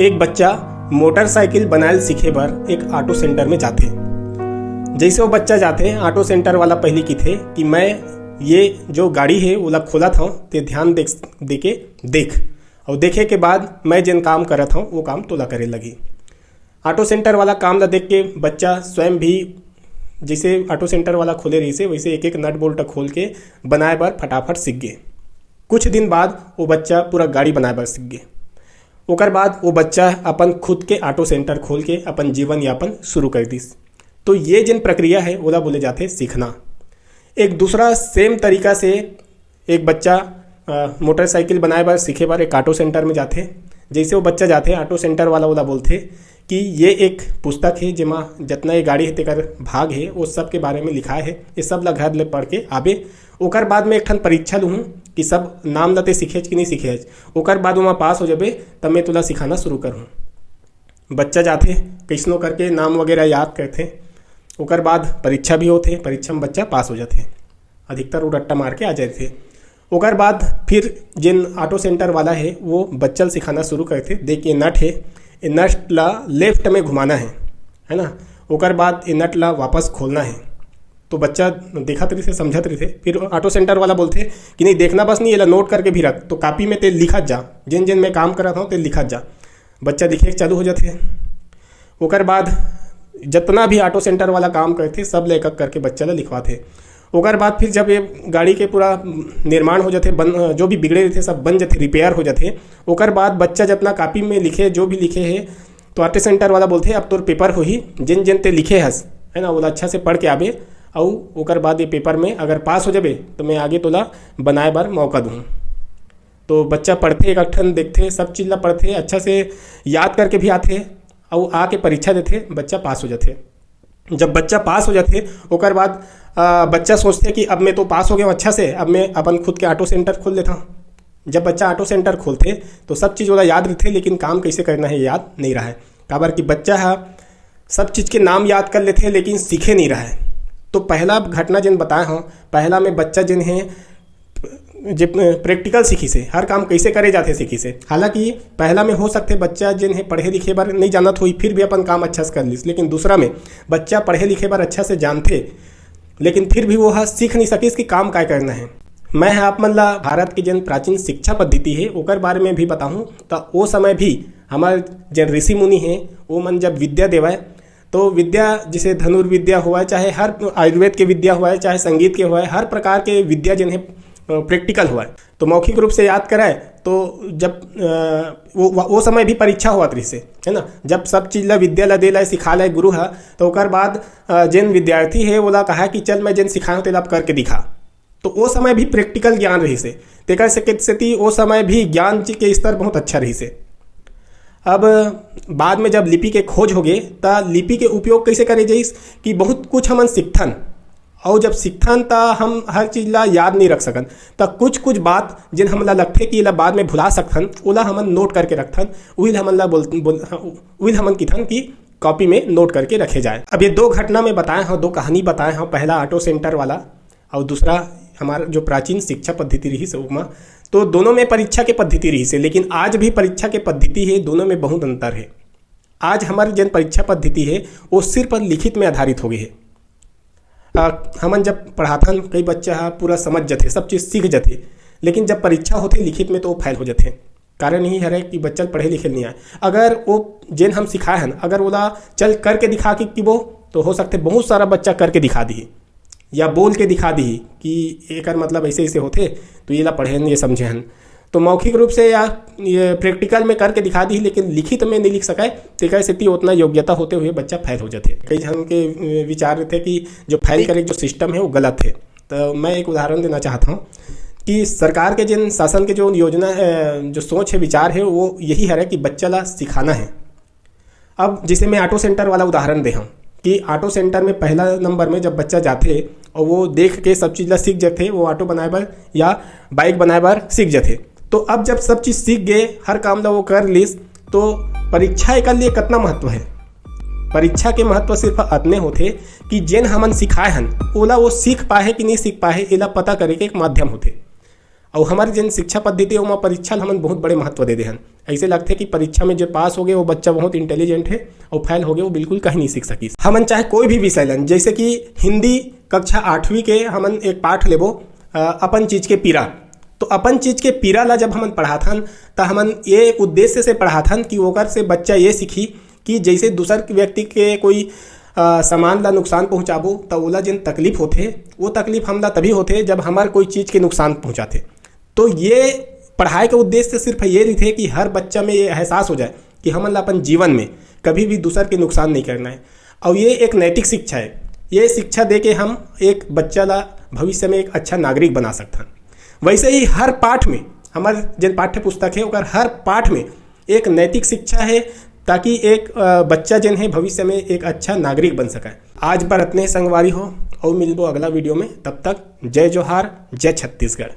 एक बच्चा मोटरसाइकिल बनायल सीखे बर एक ऑटो सेंटर में जाथे। जैसे वो बच्चा जाथे, ऑटो सेंटर वाला पहली की थे कि मैं ये जो गाड़ी है ओला खोलत हूँ ते ध्यान देख और देखे के बाद मैं जिन काम करत हूँ वो काम तोला करे लगी। ऑटो सेंटर वाला काम ला देख के बच्चा स्वयं भी जैसे ऑटो सेंटर वाला खोले रही से वैसे एक एक नट बोल्ट खोल के बनाए बर फटाफट सीख गए। कुछ दिन बाद वो बच्चा पूरा गाड़ी बनाए बर सीख गए। ओकर बाद वो बच्चा अपन खुद के ऑटो सेंटर खोल के अपन जीवन यापन शुरू कर दिस। तो ये जिन प्रक्रिया है ओला बोले जाते सीखना। एक दूसरा सेम तरीका से एक बच्चा मोटरसाइकिल बनाए बर सीखे बार एक ऑटो सेंटर में जाते। जैसे वो बच्चा जाते ऑटो सेंटर वाला ओला बोलते कि ये एक पुस्तक है जेमा जितना ये गाड़ी है तेकर भाग है वो सब के बारे में लिखा है, ये सब ला घर ले पढ़ के आबे। ओकर बाद में एक ठन परीक्षा लूँ कि सब नाम लते सीखेज कि नहीं सीखेज। ओकर बाद वहाँ पास हो जाबे तब मैं तुला सिखाना शुरू करूँ। बच्चा जाते कैसनो करके नाम वगैरह याद करते। ओकर बाद परीक्षा भी होते, परीक्षा में बच्चा पास हो जाते, अधिकतर वो रट्टा मार के आ जाते। ओकर बाद फिर जिन ऑटो सेंटर वाला है वो बच्चल सिखाना शुरू करते। देखिए नट है, ये नट ला लेफ्ट में घुमाना है ना। ओकर बाद ये नट ला वापस खोलना है। तो बच्चा देखत रही थे, समझत रही थे। फिर ऑटो सेंटर वाला बोलते कि नहीं देखना बस नहीं, ये ला नोट करके भी रख, तो कॉपी में ते लिखत जा, जिन जिन मैं काम करत हूँ ते लिखत जा। बच्चा लिखे चालू हो जाते। ओकर बाद जितना भी ऑटो सेंटर वाला काम करते सब ले एक करके बच्चा ला लिखवाते। ओकर बाद फिर जब ये गाड़ी के पूरा निर्माण हो जाते, बन जो भी बिगड़े थे सब बन जाते, रिपेयर हो जाते। ओकर बाद बच्चा जितना कॉपी में लिखे जो भी लिखे है तो ऑटो सेंटर वाला बोलते अब तोर पेपर हो ही, जिन जिन ते लिखे हस है ना वो अच्छा से पढ़ के आबे। और ओकर बाद ये पेपर में अगर पास हो जाबे तो मैं आगे तोला बनाए बार मौका दूँ। तो बच्चा पढ़ते, एक ठन देखते, सब चीज़ ला पढ़ते, अच्छा से याद करके भी आते और आके परीक्षा देते, बच्चा पास हो जाते। जब बच्चा पास हो जाते ओकर बाद बच्चा सोचते कि अब मैं तो पास हो गया अच्छा से, अब मैं अपन खुद के ऑटो सेंटर खोल लेता हूँ। जब बच्चा ऑटो सेंटर खोलते तो सब चीज़ वाला याद रहते, लेकिन काम कैसे करना है याद नहीं रहा है। काबर कि बच्चा सब चीज़ के नाम याद कर लेते लेकिन सीखे नहीं रहा है। तो पहला घटना जिन बताया हूँ, पहला में बच्चा जिन है जब प्रैक्टिकल सीखी से हर काम कैसे करे जाते सीखी से। हालांकि पहला में हो सकते बच्चा जिन है पढ़े लिखे बार नहीं जानत हुई फिर भी अपन काम अच्छा से कर लिस, लेकिन दूसरा में बच्चा पढ़े लिखे बार अच्छा से जानते लेकिन फिर भी वो सीख नहीं सकिस कि काम क्या करना है। मैं आप मन ला भारत की जिन प्राचीन शिक्षा पद्धति है ओकर बारे में भी बताऊँ। तो वो समय भी हमारे जिन ऋषि मुनि हैं वो मन जब विद्या देवाए तो विद्या जैसे धनुर्विद्या हुआ, चाहे हर आयुर्वेद के विद्या हुआ है, चाहे संगीत के हुआ है, हर प्रकार के विद्या जिन्हें प्रैक्टिकल हुआ है। तो मौखिक रूप से याद कराए तो जब वो समय भी परीक्षा हुआ तरी से है ना। जब सब चीज़ ला विद्या ला दे ला सिखा ला गुरु है तो ओकर बाद जिन विद्यार्थी है वो ला कहा कि चल मैं जिन सिखाऊँ तेला करके दिखा। तो वो समय भी प्रैक्टिकल ज्ञान रही से तेकर से वो समय भी ज्ञान के स्तर बहुत अच्छा रही से। अब बाद में जब लिपि के खोज हो गए तो लिपि के उपयोग कैसे करे जाइस कि बहुत कुछ हमन सीखथन और जब सीखथन तो हम हर चीज़ ला याद नहीं रख सकन। तो कुछ बात जिन हमला लगते कि ला बाद में भुला सकथन ओला हमन नोट करके रखथन। वही हमन ला वही हमन किथन कि कॉपी में नोट करके रखे जाए। अब ये दो घटना में बताए हैं, दो कहानी बताए हैं, पहला ऑटो सेंटर वाला और दूसरा हमारा जो प्राचीन शिक्षा पद्धति रही से उपमा। तो दोनों में परीक्षा के पद्धति रही से, लेकिन आज भी परीक्षा के पद्धति है, दोनों में बहुत अंतर है। आज हमारी जिन परीक्षा पद्धति है वो सिर्फ लिखित में आधारित हो गई है। हमन जब पढ़ाथन कई बच्चा पूरा समझ जाते, सब चीज़ सीख जाते, लेकिन जब परीक्षा होते लिखित में तो वो फेल हो जाते। कारण यही है कि बच्चा पढ़े लिखे नहीं आए। अगर वो जिन हम सिखाए हैं अगर ओला चल करके दिखा कि वो तो हो सकते बहुत सारा बच्चा करके दिखा दी या बोल के दिखा दी कि एक मतलब ऐसे ऐसे होते तो ये ला पढ़े ये समझे हैं। तो मौखिक रूप से या ये प्रैक्टिकल में करके दिखा दी, लेकिन लिखित में नहीं लिख सकाए तेकर से उतना योग्यता होते हुए बच्चा फेल हो जाते। कई जन के विचार थे कि जो फेल करे जो सिस्टम है वो गलत है। तो मैं एक उदाहरण देना चाहता हूँ कि सरकार के जिन शासन के जो योजना जो सोच है विचार है वो यही है कि बच्चा ला सिखाना है। अब जैसे मैं ऑटो सेंटर वाला उदाहरण दे हूँ कि ऑटो सेंटर में पहला नंबर में जब बच्चा जाते और वो देख के सब चीज़ ला सीख जाते, वो ऑटो बनाए बार या बाइक बनाए बार सीख जाते। तो अब जब सब चीज़ सीख गए, हर काम ला वो कर लिस, तो परीक्षा एक लिए कितना महत्व है। परीक्षा के महत्व सिर्फ अतने होते कि जिन हमन सिखाए हन ओला वो सीख पाए कि नहीं सीख पाए एला पता करे के एक माध्यम होते। और हमारी जन शिक्षा पद्धति है वहाँ परीक्षा हमन बहुत बड़े महत्व दे देहन। ऐसे लगते कि परीक्षा में जो पास हो गए वो बच्चा बहुत इंटेलिजेंट है और फेल हो गए वो बिल्कुल कहीं नहीं सीख सकी। हमन चाहे कोई भी विषय लन, जैसे कि हिंदी कक्षा 8वीं के हमन एक पाठ लेबो अपन चीज के पीरा। तो अपन चीज के पीरा ला जब हमन पढ़ाथन तो हमन ये उद्देश्य से पढ़ाथन कि ओकर से बच्चा ये सीखी कि जैसे दूसर व्यक्ति के कोई सामान ला नुकसान पहुँचाबो तो ओला जिन तकलीफ होते वो तकलीफ हमला तभी होते जब हमार कोई चीज़ के नुकसान पहुँचाते। तो ये पढ़ाई का उद्देश्य सिर्फ ये नहीं थे कि हर बच्चा में ये एहसास हो जाए कि हमन ला अपन जीवन में कभी भी दूसर के नुकसान नहीं करना है। और ये एक नैतिक शिक्षा है। ये शिक्षा दे के हम एक बच्चा ला भविष्य में एक अच्छा नागरिक बना सकते हैं। वैसे ही हर पाठ में हमारे जिन पाठ्य पुस्तक है और हर पाठ में एक नैतिक शिक्षा है ताकि एक बच्चा जिन है भविष्य में एक अच्छा नागरिक बन सके। आज पर इतने संगवारी हो और मिलबो अगला वीडियो में। तब तक जय जोहार, जय छत्तीसगढ़।